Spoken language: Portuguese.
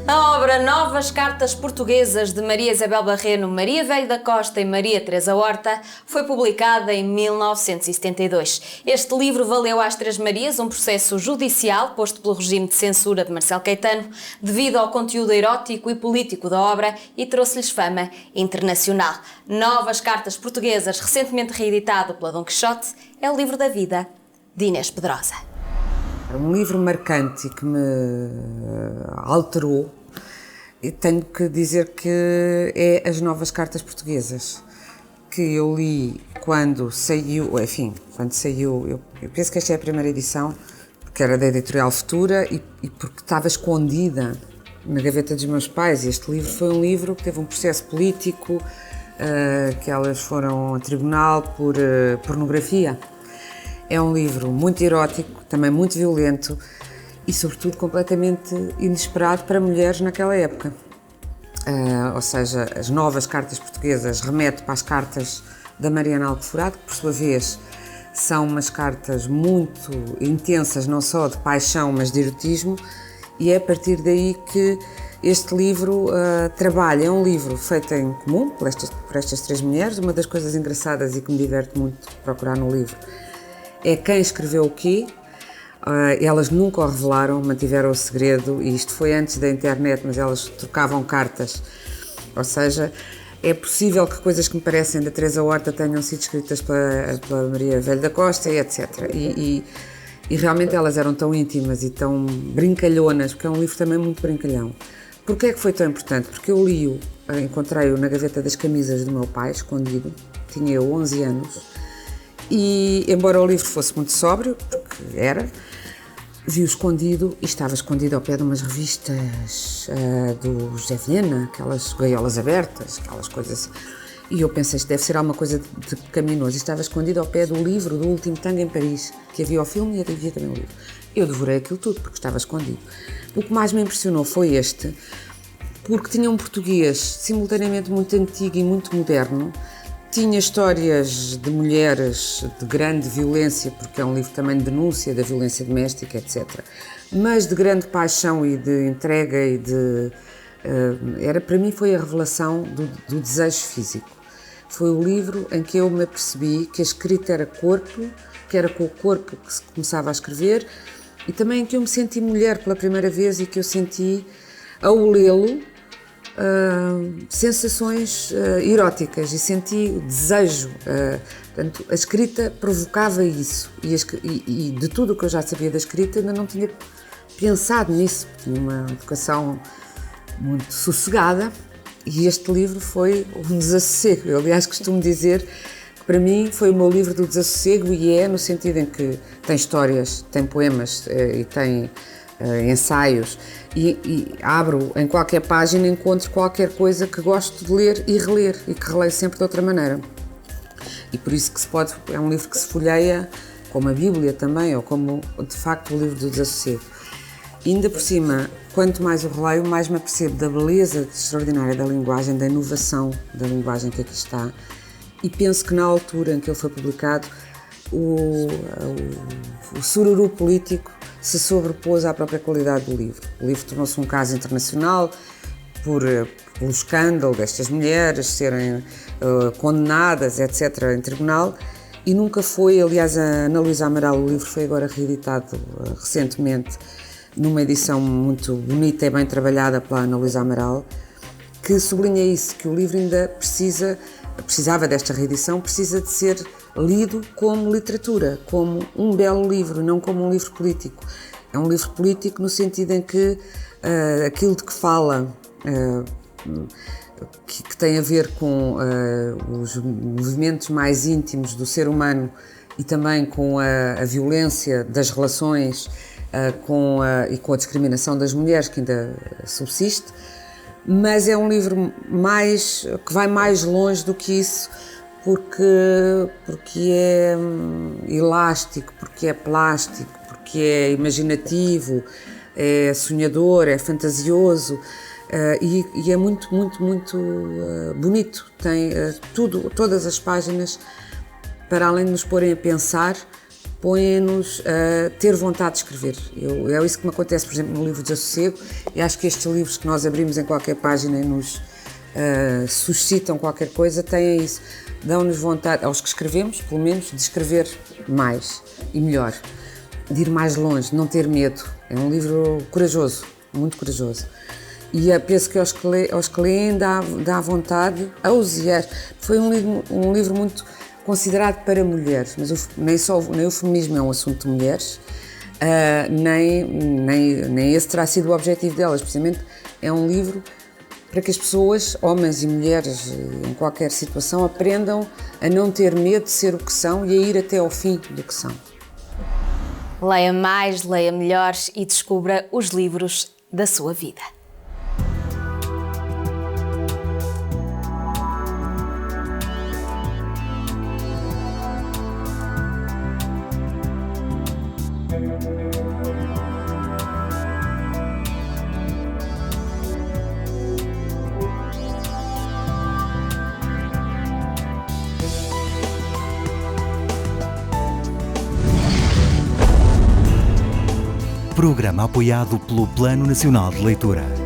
A obra Novas Cartas Portuguesas de Maria Isabel Barreno, Maria Velho da Costa e Maria Teresa Horta foi publicada em 1972. Este livro valeu às Três Marias um processo judicial posto pelo regime de censura de Marcelo Caetano devido ao conteúdo erótico e político da obra e trouxe-lhes fama internacional. Novas Cartas Portuguesas, recentemente reeditado pela Dom Quixote, é o livro da vida de Inês Pedrosa. Um livro marcante e que me alterou, e tenho que dizer que é As Novas Cartas Portuguesas, que eu li quando saiu, eu penso que esta é a primeira edição, porque era da Editorial Futura e porque estava escondida na gaveta dos meus pais. Este livro foi um livro que teve um processo político, que elas foram a tribunal por pornografia. É um livro muito erótico, também muito violento e, sobretudo, completamente inesperado para mulheres naquela época. Ou seja, As Novas Cartas Portuguesas remete para as cartas da Mariana Alcoforado, que, por sua vez, são umas cartas muito intensas, não só de paixão, mas de erotismo, e é a partir daí que este livro trabalha. É um livro feito em comum por estas três mulheres. Uma das coisas engraçadas e que me diverte muito procurar no livro é quem escreveu o quê. Elas nunca o revelaram, mantiveram o segredo, e isto foi antes da internet, mas elas trocavam cartas. Ou seja, é possível que coisas que me parecem da Teresa Horta tenham sido escritas pela Maria Velho da Costa e etc. E realmente elas eram tão íntimas e tão brincalhonas, porque é um livro também muito brincalhão. Porquê é que foi tão importante? Porque eu li-o, encontrei-o na gaveta das camisas do meu pai, escondido, tinha eu 11 anos, e embora o livro fosse muito sóbrio, porque era, vi-o escondido e estava escondido ao pé de umas revistas do José Vilhena, aquelas gaiolas abertas, aquelas coisas assim. E eu pensei, isto deve ser alguma coisa de pecaminoso. E estava escondido ao pé do livro do Último Tango em Paris, que havia o filme e havia também o livro. Eu devorei aquilo tudo, porque estava escondido. O que mais me impressionou foi este, porque tinha um português simultaneamente muito antigo e muito moderno. Tinha histórias de mulheres de grande violência, porque é um livro também de denúncia da violência doméstica, etc. Mas de grande paixão e de entrega e de... para mim foi a revelação do desejo físico. Foi o livro em que eu me apercebi que a escrita era corpo, que era com o corpo que se começava a escrever, e também em que eu me senti mulher pela primeira vez e que eu senti, ao lê-lo, sensações eróticas e senti o desejo. Portanto, a escrita provocava isso e de tudo o que eu já sabia da escrita ainda não tinha pensado nisso. Tinha uma educação muito sossegada e este livro foi um desassossego. Eu, aliás, costumo dizer que para mim foi o meu livro do desassossego, e é no sentido em que tem histórias, tem poemas e tem ensaios, e abro em qualquer página, encontro qualquer coisa que gosto de ler e reler e que releio sempre de outra maneira. E por isso que é um livro que se folheia como a Bíblia também, ou como de facto o livro do desassossego. E ainda por cima, quanto mais o releio, mais me apercebo da beleza extraordinária da linguagem, da inovação da linguagem que aqui está, e penso que na altura em que ele foi publicado o sururu político se sobrepôs à própria qualidade do livro. O livro tornou-se um caso internacional pelo escândalo destas mulheres serem condenadas, etc., em tribunal, e nunca foi. Aliás, a Ana Luísa Amaral, o livro foi agora reeditado recentemente numa edição muito bonita e bem trabalhada pela Ana Luísa Amaral, que sublinha isso, que o livro ainda precisava desta reedição, precisa de ser lido como literatura, como um belo livro, não como um livro político. É um livro político no sentido em que aquilo de que fala, que tem a ver com os movimentos mais íntimos do ser humano e também com a violência das relações e com a discriminação das mulheres, que ainda subsiste, mas é um livro que vai mais longe do que isso, porque é elástico, porque é plástico, porque é imaginativo, é sonhador, é fantasioso, e é muito, muito, muito bonito. Tem todas as páginas, para além de nos porem a pensar, põem-nos a ter vontade de escrever. É isso que me acontece, por exemplo, no livro Desassossego, e acho que estes livros que nós abrimos em qualquer página e nos suscitam qualquer coisa, têm isso, dão-nos vontade, aos que escrevemos, pelo menos, de escrever mais e melhor, de ir mais longe, não ter medo. É um livro corajoso, muito corajoso. E penso que aos que leem dá vontade, foi um livro muito considerado para mulheres, mas nem o feminismo é um assunto de mulheres, nem esse terá sido o objetivo delas, precisamente é um livro para que as pessoas, homens e mulheres, em qualquer situação, aprendam a não ter medo de ser o que são e a ir até ao fim do que são. Leia mais, leia melhor e descubra os livros da sua vida. Programa apoiado pelo Plano Nacional de Leitura.